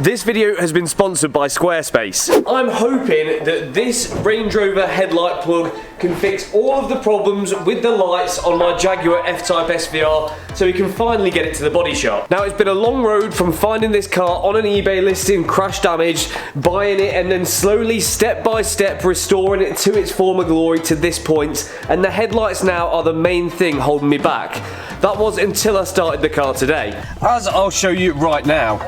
This video has been sponsored by Squarespace. I'm hoping that this Range Rover headlight plug can fix all of the problems with the lights on my Jaguar F-Type SVR so we can finally get it to the body shop. Now, it's been a long road from finding this car on an eBay listing, crash damaged, buying it, and then slowly, step by step, restoring it to its former glory to this point, and the headlights now are the main thing holding me back. That was until I started the car today, as I'll show you right now.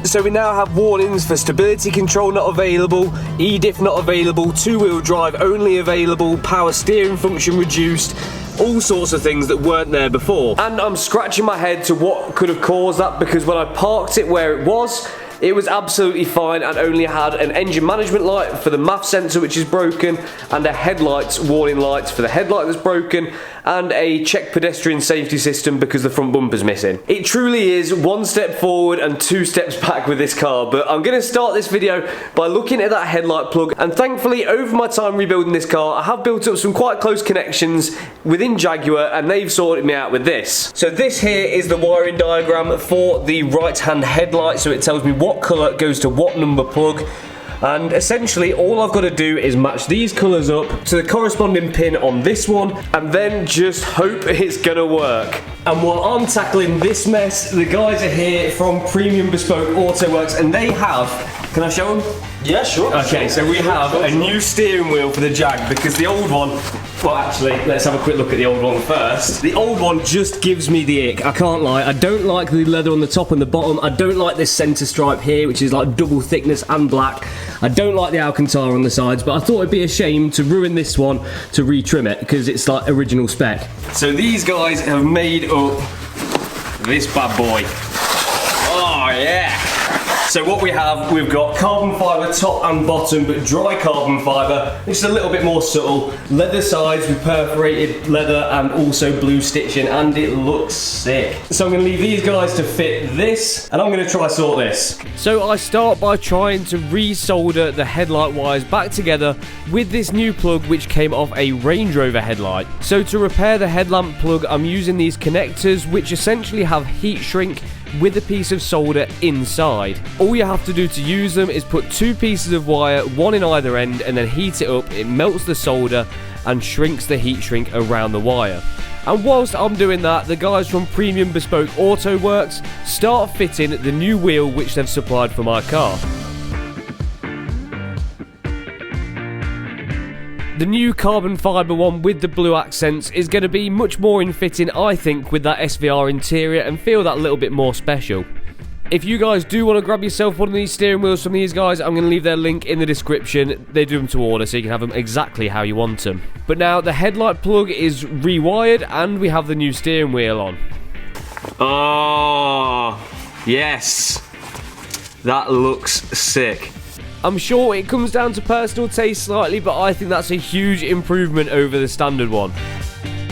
So we now have warnings for stability control not available, EDIF not available, two-wheel drive only available, power steering function reduced, all sorts of things that weren't there before. And I'm scratching my head to what could have caused that, because when I parked it where it was absolutely fine and only had an engine management light for the MAF sensor which is broken, and a headlights warning lights for the headlight that's broken, and a check pedestrian safety system because the front bumper's missing. It truly is one step forward and two steps back with this car, but I'm going to start this video by looking at that headlight plug, and thankfully over my time rebuilding this car I have built up some quite close connections within Jaguar, and they've sorted me out with this. So this here is the wiring diagram for the right hand headlight, so it tells me what colour goes to what number plug. And essentially all I've got to do is match these colours up to the corresponding pin on this one, and then just hope it's gonna work. And while I'm tackling this mess, the guys are here from Premium Bespoke Autoworks, and they have, can I show them? Yeah, sure. Okay, so we have a new steering wheel for the Jag, because the old one, well actually, let's have a quick look at the old one first. The old one just gives me the ick, I can't lie. I don't like the leather on the top and the bottom. I don't like this centre stripe here, which is like double thickness and black. I don't like the Alcantara on the sides, but I thought it'd be a shame to ruin this one to retrim it, because it's like original spec. So these guys have made up this bad boy. Oh yeah! So what we have, we've got carbon fibre top and bottom, but dry carbon fibre, which is a little bit more subtle. Leather sides with perforated leather and also blue stitching, and it looks sick. So I'm going to leave these guys to fit this, and I'm going to try sort this. So I start by trying to re-solder the headlight wires back together with this new plug which came off a Range Rover headlight. So to repair the headlamp plug, I'm using these connectors which essentially have heat shrink with a piece of solder inside. All you have to do to use them is put two pieces of wire, one in either end, and then heat it up. It melts the solder and shrinks the heat shrink around the wire. And whilst I'm doing that, the guys from Premium Bespoke Autoworks start fitting the new wheel which they've supplied for my car. The new carbon fibre one with the blue accents is going to be much more in fitting, I think, with that SVR interior, and feel that little bit more special. If you guys do want to grab yourself one of these steering wheels from these guys, I'm going to leave their link in the description. They do them to order, so you can have them exactly how you want them. But now the headlight plug is rewired, and we have the new steering wheel on. Oh, yes. That looks sick. I'm sure it comes down to personal taste slightly, but I think that's a huge improvement over the standard one.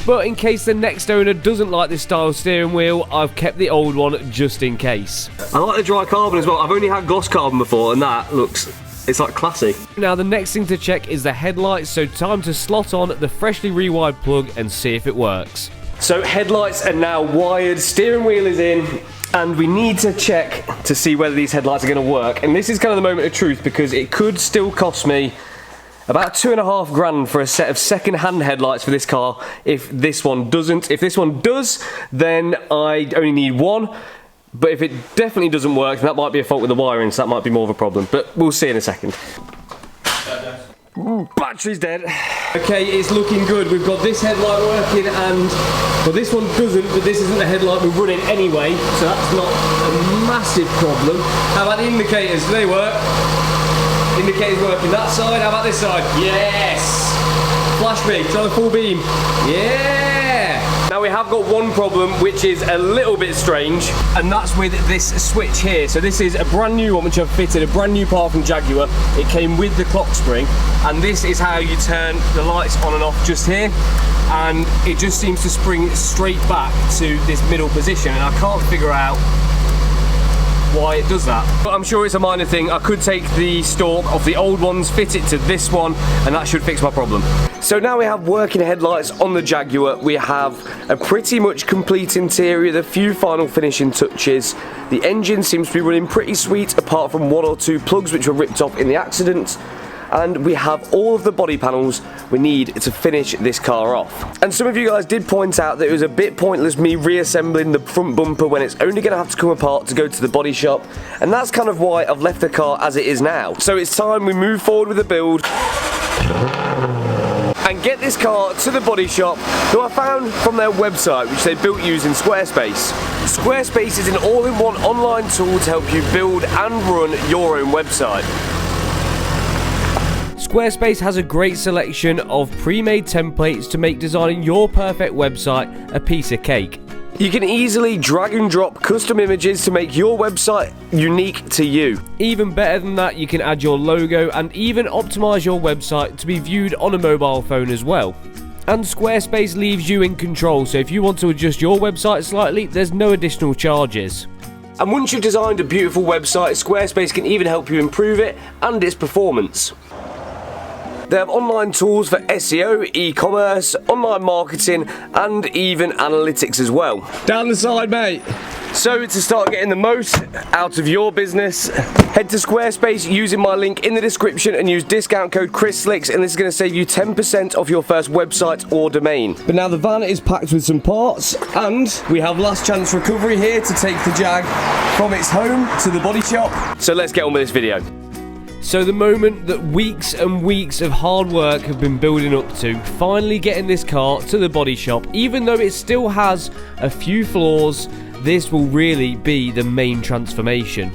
But in case the next owner doesn't like this style steering wheel, I've kept the old one just in case. I like the dry carbon as well. I've only had gloss carbon before, and that looks, it's like classy. Now the next thing to check is the headlights, so time to slot on the freshly rewired plug and see if it works. So headlights are now wired, steering wheel is in, and we need to check to see whether these headlights are going to work. And this is kind of the moment of truth, because it could still cost me about $2.5 grand for a set of second-hand headlights for this car if this one doesn't. If this one does, then I only need one. But if it definitely doesn't work, then that might be a fault with the wiring, so that might be more of a problem. But we'll see in a second. Ooh, battery's dead. Okay, it's looking good. We've got this headlight working, and well, this one doesn't, but this isn't the headlight we're running anyway, so that's not a massive problem. How about the indicators? Do they work? Indicators working that side. How about this side? Yes! Flash me, try the full beam. Yeah! Now we have got one problem which is a little bit strange, and that's with this switch here. So this is a brand new one which I've fitted, a brand new part from Jaguar. It came with the clock spring, and this is how you turn the lights on and off just here, and it just seems to spring straight back to this middle position, and I can't figure out why it does that. But I'm sure it's a minor thing. I could take the stalk off the old ones, fit it to this one, and that should fix my problem. So now we have working headlights on the Jaguar. We have a pretty much complete interior, the few final finishing touches. The engine seems to be running pretty sweet, apart from 1 or 2 plugs which were ripped off in the accident. And we have all of the body panels we need to finish this car off. And some of you guys did point out that it was a bit pointless me reassembling the front bumper when it's only going to have to come apart to go to the body shop, and that's kind of why I've left the car as it is now. So it's time we move forward with the build and get this car to the body shop, who I found from their website, which they built using Squarespace. Squarespace is an all-in-one online tool to help you build and run your own website. Squarespace has a great selection of pre-made templates to make designing your perfect website a piece of cake. You can easily drag and drop custom images to make your website unique to you. Even better than that, you can add your logo and even optimize your website to be viewed on a mobile phone as well. And Squarespace leaves you in control, so if you want to adjust your website slightly, there's no additional charges. And once you've designed a beautiful website, Squarespace can even help you improve it and its performance. They have online tools for SEO, e-commerce, online marketing, and even analytics as well. Down the side, mate. So to start getting the most out of your business, head to Squarespace using my link in the description and use discount code ChrisSlix, and this is going to save you 10% off your first website or domain. But now the van is packed with some parts, and we have last chance recovery here to take the Jag from its home to the body shop. So let's get on with this video. So the moment that weeks and weeks of hard work have been building up to, finally getting this car to the body shop, even though it still has a few flaws, this will really be the main transformation.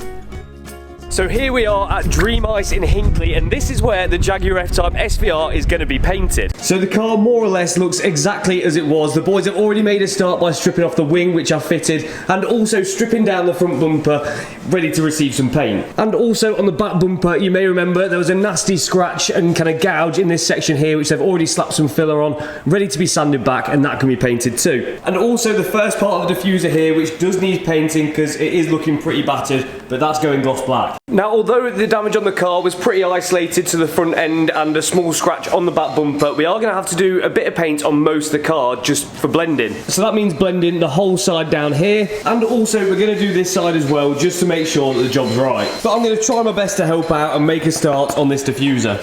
So here we are at Dream Ice in Hinckley, and this is where the Jaguar F-Type SVR is going to be painted. So the car more or less looks exactly as it was. The boys have already made a start by stripping off the wing, which I fitted, and also stripping down the front bumper, ready to receive some paint. And also on the back bumper, you may remember there was a nasty scratch and kind of gouge in this section here, which they've already slapped some filler on, ready to be sanded back, and that can be painted too. And also the first part of the diffuser here, which does need painting because it is looking pretty battered, but that's going gloss black. Now, although the damage on the car was pretty isolated to the front end and a small scratch on the back bumper, we are going to have to do a bit of paint on most of the car just for blending. So that means blending the whole side down here, and also we're going to do this side as well, just to make sure that the job's right. But I'm going to try my best to help out and make a start on this diffuser.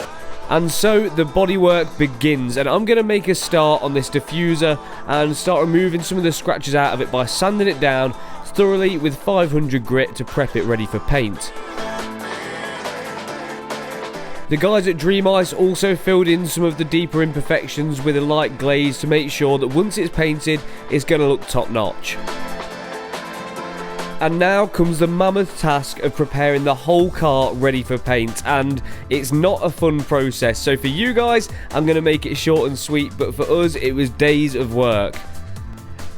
And so the bodywork begins, and I'm going to make a start on this diffuser and start removing some of the scratches out of it by sanding it down thoroughly with 500 grit to prep it ready for paint. The guys at Dream Ice also filled in some of the deeper imperfections with a light glaze to make sure that once it's painted, it's going to look top notch. And now comes the mammoth task of preparing the whole car ready for paint, and it's not a fun process. So for you guys, I'm going to make it short and sweet, but for us, it was days of work.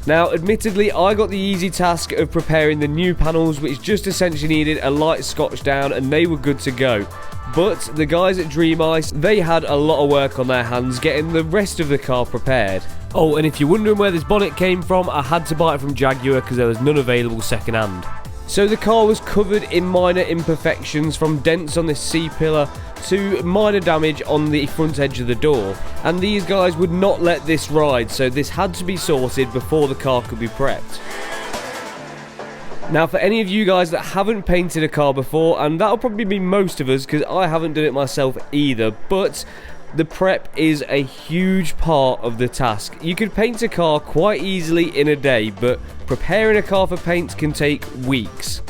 Now, admittedly, I got the easy task of preparing the new panels, which just essentially needed a light scotch down, and they were good to go. But the guys at Dream Ice, they had a lot of work on their hands getting the rest of the car prepared. Oh, and if you're wondering where this bonnet came from, I had to buy it from Jaguar because there was none available second hand. So the car was covered in minor imperfections, from dents on this C-pillar to minor damage on the front edge of the door. And these guys would not let this ride, so this had to be sorted before the car could be prepped. Now, for any of you guys that haven't painted a car before, and that'll probably be most of us because I haven't done it myself either, but the prep is a huge part of the task. You could paint a car quite easily in a day, but preparing a car for paint can take weeks.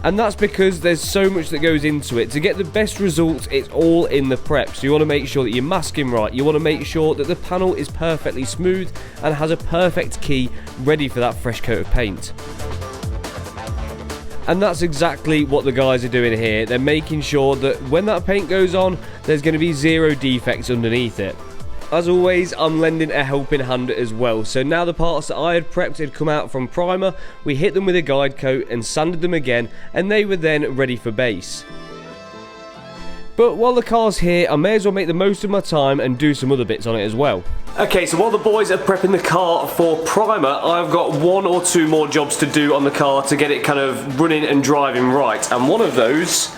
And that's because there's so much that goes into it. To get the best results, it's all in the prep. So you want to make sure that you're masking right. You want to make sure that the panel is perfectly smooth and has a perfect key ready for that fresh coat of paint. And that's exactly what the guys are doing here. They're making sure that when that paint goes on, there's going to be zero defects underneath it. As always, I'm lending a helping hand as well. So now the parts that I had prepped had come out from primer, we hit them with a guide coat and sanded them again, and they were then ready for base. But while the car's here, I may as well make the most of my time and do some other bits on it as well. Okay, so while the boys are prepping the car for primer, I've got 1 or 2 more jobs to do on the car to get it kind of running and driving right. And one of those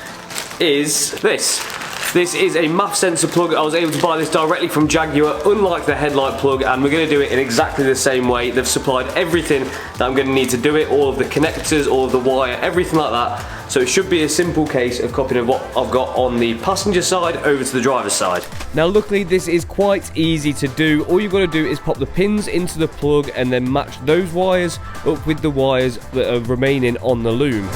is this. This is a MAF sensor plug. I was able to buy this directly from Jaguar, unlike the headlight plug, and we're going to do it in exactly the same way. They've supplied everything that I'm going to need to do it, all of the connectors, all of the wire, everything like that. So it should be a simple case of copying what I've got on the passenger side over to the driver's side. Now luckily this is quite easy to do. All you've got to do is pop the pins into the plug and then match those wires up with the wires that are remaining on the loom.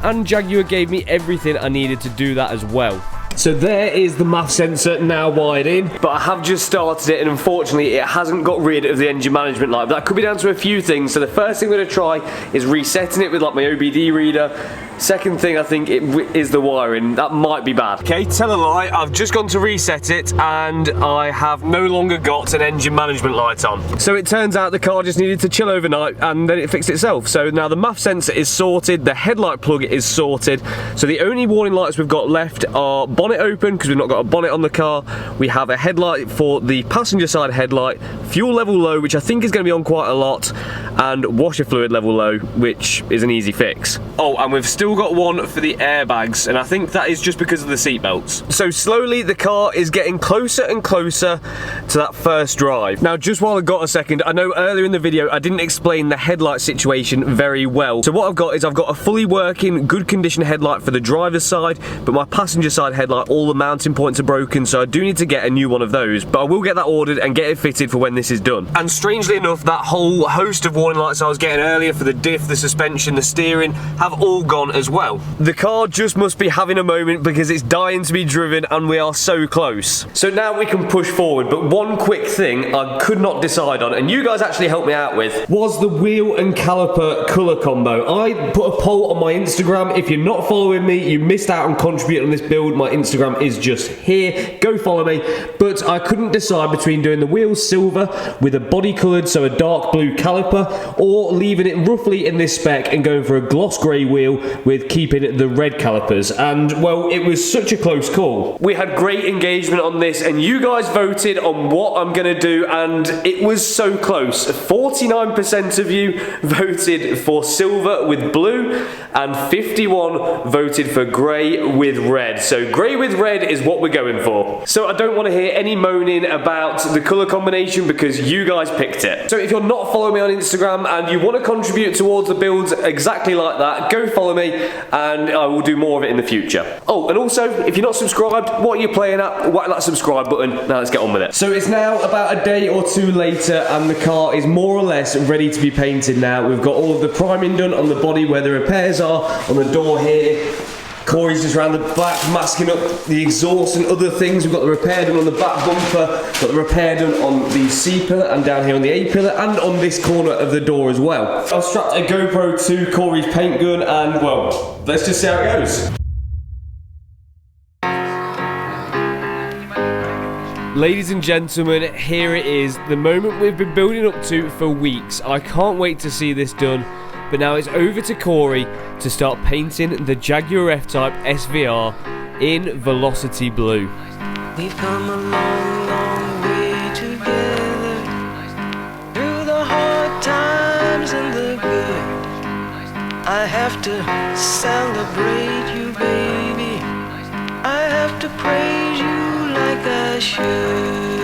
And Jaguar gave me everything I needed to do that as well. So there is the MAF sensor now wired in, but I have just started it and unfortunately it hasn't got rid of the engine management light. But that could be down to a few things. So the first thing I'm going to try is resetting it with like my OBD reader. Second thing, I think is the wiring. That might be bad. Okay, tell a lie, I've just gone to reset it and I have no longer got an engine management light on. So it turns out the car just needed to chill overnight and then it fixed itself. So now the MAF sensor is sorted, the headlight plug is sorted. So the only warning lights we've got left are bonnet open, because we've not got a bonnet on the car. We have a headlight for the passenger side headlight, fuel level low, which I think is going to be on quite a lot, and washer fluid level low, which is an easy fix. Oh, and we've still got one for the airbags, and I think that is just because of the seat belts. So slowly the car is getting closer and closer to that first drive. Now just while I've got a second, I know earlier in the video I didn't explain the headlight situation very well. So what I've got is I've got a fully working, good condition headlight for the driver's side, but my passenger side headlight, all the mounting points are broken, so I do need to get a new one of those, but I will get that ordered and get it fitted for when this is done. And strangely enough, that whole host of warning lights I was getting earlier for the diff, the suspension, the steering, have all gone as well. The car just must be having a moment because it's dying to be driven and we are so close. So now we can push forward, but one quick thing I could not decide on, and you guys actually helped me out with, was the wheel and caliper colour combo. I put a poll on my Instagram. If you're not following me, you missed out on contributing on this build. My Instagram is just here. Go follow me. But I couldn't decide between doing the wheels silver with a body coloured, so a dark blue caliper, or leaving it roughly in this spec and going for a gloss grey wheel with keeping the red calipers. And well, it was such a close call. We had great engagement on this and you guys voted on what I'm gonna do, and it was so close. 49% of you voted for silver with blue and 51 voted for grey with red. So grey with red is what we're going for. So I don't want to hear any moaning about the colour combination because you guys picked it. So if you're not following me on Instagram and you want to contribute towards the builds exactly like that, go follow me and I will do more of it in the future. Oh, and also, if you're not subscribed, what are you playing at? Whack that subscribe button. Now let's get on with it. So it's now about a day or two later and the car is more or less ready to be painted now. We've got all of the priming done on the body where the repairs are, on the door here. Corey's just around the back masking up the exhaust and other things. We've got the repair done on the back bumper, got the repair done on the C pillar and down here on the A pillar and on this corner of the door as well. I've strapped a GoPro to Corey's paint gun and well, let's just see how it goes. Ladies and gentlemen, here it is, the moment we've been building up to for weeks. I can't wait to see this done. But now it's over to Corey to start painting the Jaguar F-Type SVR in Velocity Blue. We've come a long, long way together, through the hard times and the good. I have to celebrate you, baby. I have to praise you like I should.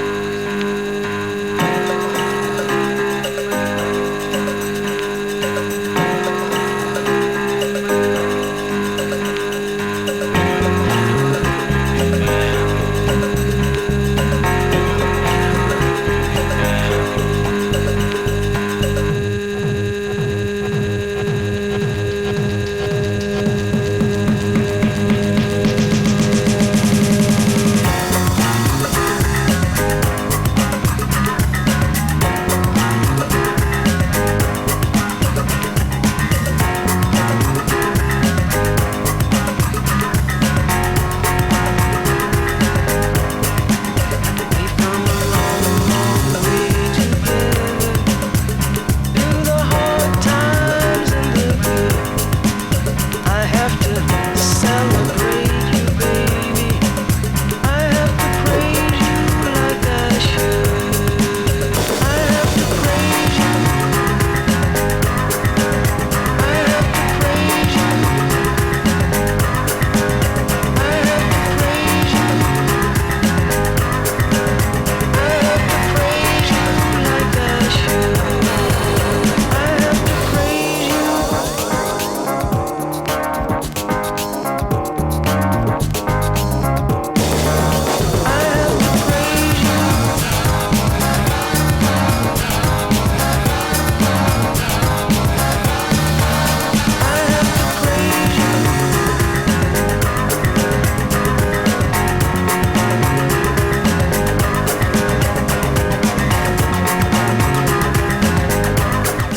Celebrate you, baby.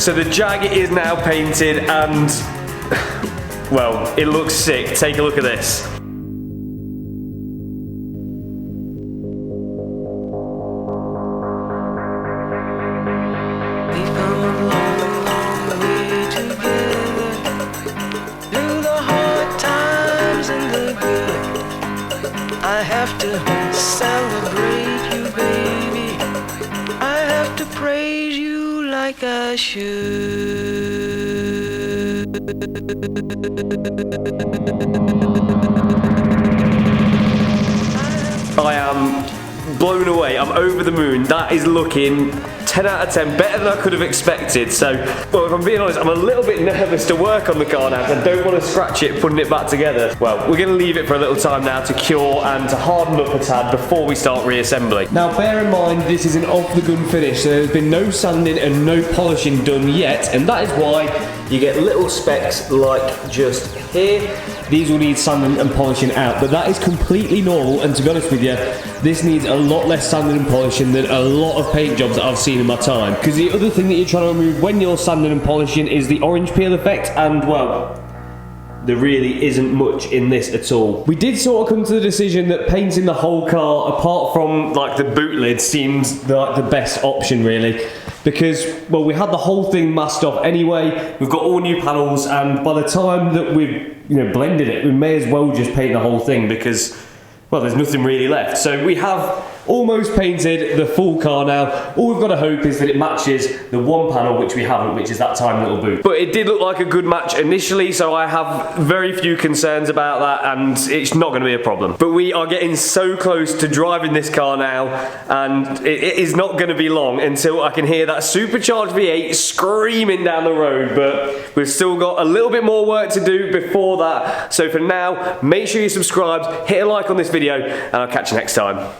So the Jag is now painted and, well, it looks sick. Take a look at this. We've come a long, long way together, through the hard times and the good. I have to celebrate you, baby. I have to praise you like I should. I am blown away. I'm over the moon. That is looking 10 out of 10, better than I could have expected. So, well, if I'm being honest, I'm a little bit nervous to work on the car now because I don't want to scratch it putting it back together. Well, we're going to leave it for a little time now to cure and to harden up a tad before we start reassembling. Now, bear in mind, this is an off-the-gun finish, so there's been no sanding and no polishing done yet, and that is why you get little specks like just here. These will need sanding and polishing out, but that is completely normal, and to be honest with you, this needs a lot less sanding and polishing than a lot of paint jobs that I've seen in my time. Because the other thing that you're trying to remove when you're sanding and polishing is the orange peel effect, and well, there really isn't much in this at all. We did sort of come to the decision that painting the whole car, apart from like the boot lid, seems like the best option really. Because, well, we had the whole thing masked off anyway, we've got all new panels, and by the time that we've, blended it, we may as well just paint the whole thing because, well, there's nothing really left. So we have almost painted the full car now. All we've got to hope is that it matches the one panel which we haven't, which is that tiny little boot. But it did look like a good match initially, so I have very few concerns about that, and it's not going to be a problem. But we are getting so close to driving this car now, and it is not going to be long until I can hear that supercharged V8 screaming down the road. But we've still got a little bit more work to do before that. So for now, make sure you're subscribed, hit a like on this video, and I'll catch you next time.